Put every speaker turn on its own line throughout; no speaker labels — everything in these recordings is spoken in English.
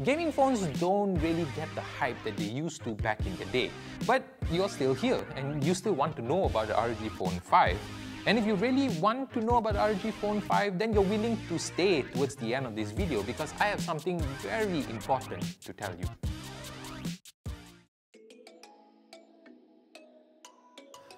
Gaming phones don't really get the hype that they used to back in the day, but you're still here and you still want to know about the ROG Phone 5. And if you really want to know about the ROG Phone 5, then you're willing to stay towards the end of this video because I have something very important to tell you.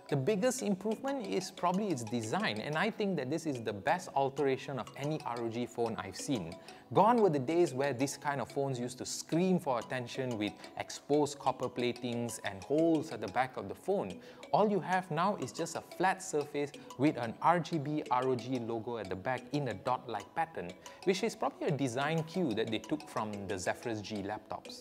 The biggest improvement is probably its design, and I think that this is the best alteration of any ROG phone I've seen. Gone were the days where this kind of phones used to scream for attention with exposed copper platings and holes at the back of the phone. All you have now is just a flat surface with an RGB ROG logo at the back in a dot-like pattern, which is probably a design cue that they took from the Zephyrus G laptops.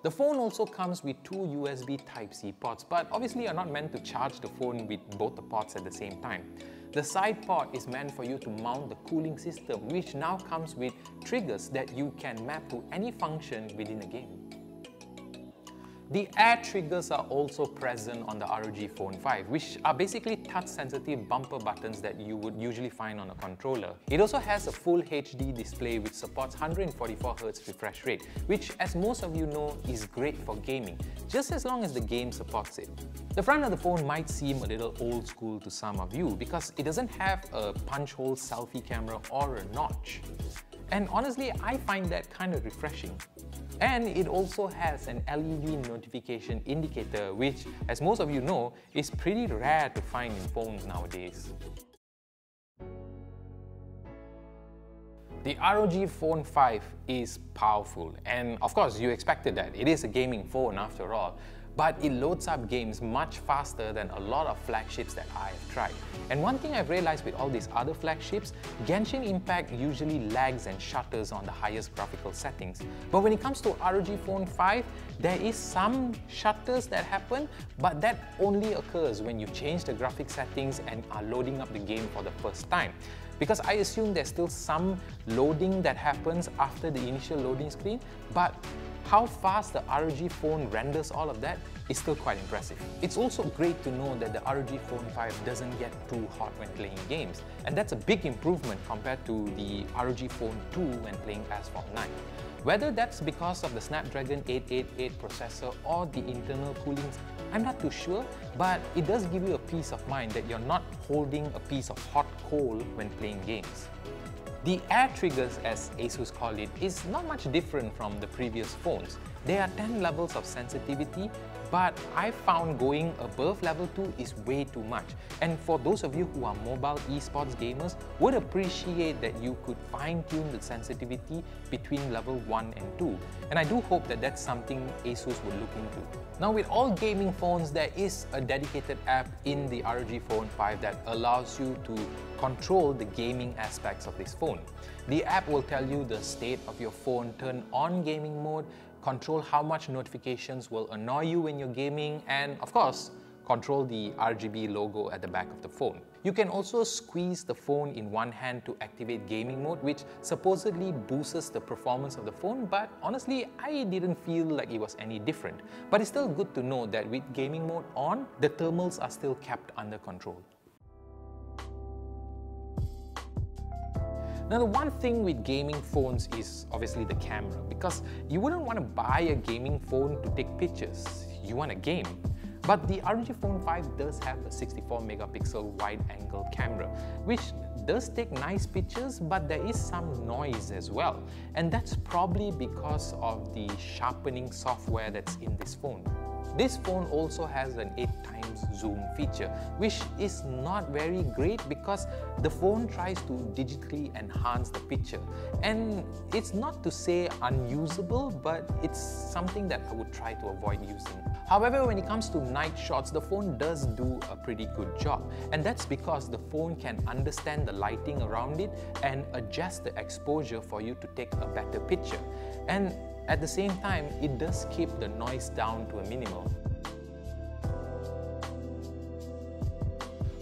The phone also comes with two USB Type-C ports, but obviously you're not meant to charge the phone with both the ports at the same time. The side port is meant for you to mount the cooling system, which now comes with triggers that you can map to any function within a game. The air triggers are also present on the ROG Phone 5, which are basically touch-sensitive bumper buttons that you would usually find on a controller. It also has a full HD display which supports 144Hz refresh rate, which, as most of you know, is great for gaming, just as long as the game supports it. The front of the phone might seem a little old school to some of you because it doesn't have a punch-hole selfie camera or a notch. And honestly, I find that kind of refreshing. And it also has an LED notification indicator, which, as most of you know, is pretty rare to find in phones nowadays. The ROG Phone 5 is powerful, and of course you expected that. It is a gaming phone after all. But it loads up games much faster than a lot of flagships that I have tried. And one thing I've realized with all these other flagships, Genshin Impact usually lags and shutters on the highest graphical settings. But when it comes to ROG Phone 5, there is some shutters that happen, but that only occurs when you change the graphic settings and are loading up the game for the first time. Because I assume there's still some loading that happens after the initial loading screen, but how fast the ROG Phone renders all of that is still quite impressive. It's also great to know that the ROG Phone 5 doesn't get too hot when playing games, and that's a big improvement compared to the ROG Phone 2 when playing Asphalt 9. Whether that's because of the Snapdragon 888 processor or the internal cooling, I'm not too sure, but it does give you a peace of mind that you're not holding a piece of hot coal when playing games. The air triggers, as ASUS call it, is not much different from the previous phones. There are 10 levels of sensitivity, but I found going above level 2 is way too much. And for those of you who are mobile esports gamers, would appreciate that you could fine-tune the sensitivity between level 1 and 2. And I do hope that that's something ASUS would look into. Now, with all gaming phones, there is a dedicated app in the ROG Phone 5 that allows you to control the gaming aspects of this phone. The app will tell you the state of your phone, turn on gaming mode, control how much notifications will annoy you when you're gaming, and of course, control the RGB logo at the back of the phone. You can also squeeze the phone in one hand to activate gaming mode, which supposedly boosts the performance of the phone, but honestly, I didn't feel like it was any different. But it's still good to know that with gaming mode on, the thermals are still kept under control. Now, the one thing with gaming phones is obviously the camera, because you wouldn't want to buy a gaming phone to take pictures, you want a game. But the ROG Phone 5 does have a 64 megapixel wide-angle camera, which does take nice pictures, but there is some noise as well. And that's probably because of the sharpening software that's in this phone. This phone also has an 8x zoom feature, which is not very great because the phone tries to digitally enhance the picture. And it's not to say unusable, but it's something that I would try to avoid using. However, when it comes to night shots, the phone does do a pretty good job. And that's because the phone can understand the lighting around it and adjust the exposure for you to take a better picture. And at the same time, it does keep the noise down to a minimum.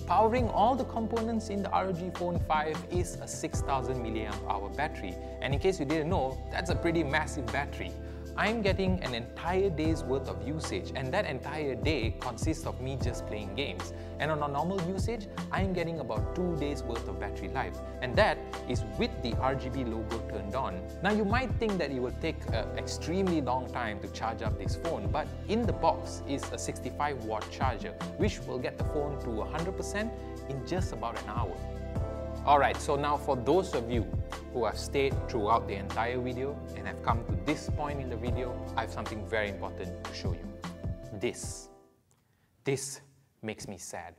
Powering all the components in the ROG Phone 5 is a 6000 mAh battery. And in case you didn't know, that's a pretty massive battery. I'm getting an entire day's worth of usage, and that entire day consists of me just playing games. And on a normal usage, I'm getting about 2 days worth of battery life, and that is with the RGB logo turned on. Now you might think that it will take an extremely long time to charge up this phone, but in the box is a 65-watt charger, which will get the phone to 100% in just about an hour. Alright, so now for those of you who have stayed throughout the entire video and have come to this point in the video, I have something very important to show you. This makes me sad.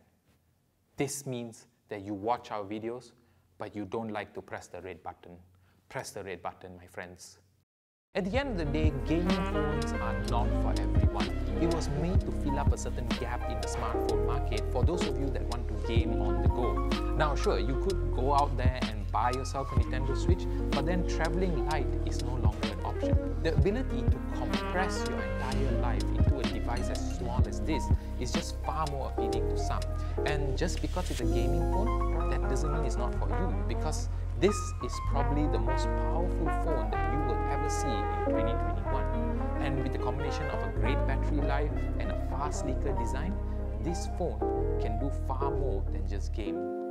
This means that you watch our videos, but you don't like to press the red button. Press the red button, my friends. At the end of the day, gaming phones are not for everyone. It was made to fill up a certain gap in the smartphone market for those of you that want to game on the go. Now sure, you could go out there and buy yourself a Nintendo Switch, but then traveling light is no longer an option. The ability to compress your entire life into a device as small as this is just far more appealing to some. And just because it's a gaming phone, that doesn't mean it's not for you, because this is probably the most powerful phone that you will ever see in 2021. And with the combination of a great battery life and a far sleeker design, this phone can do far more than just game.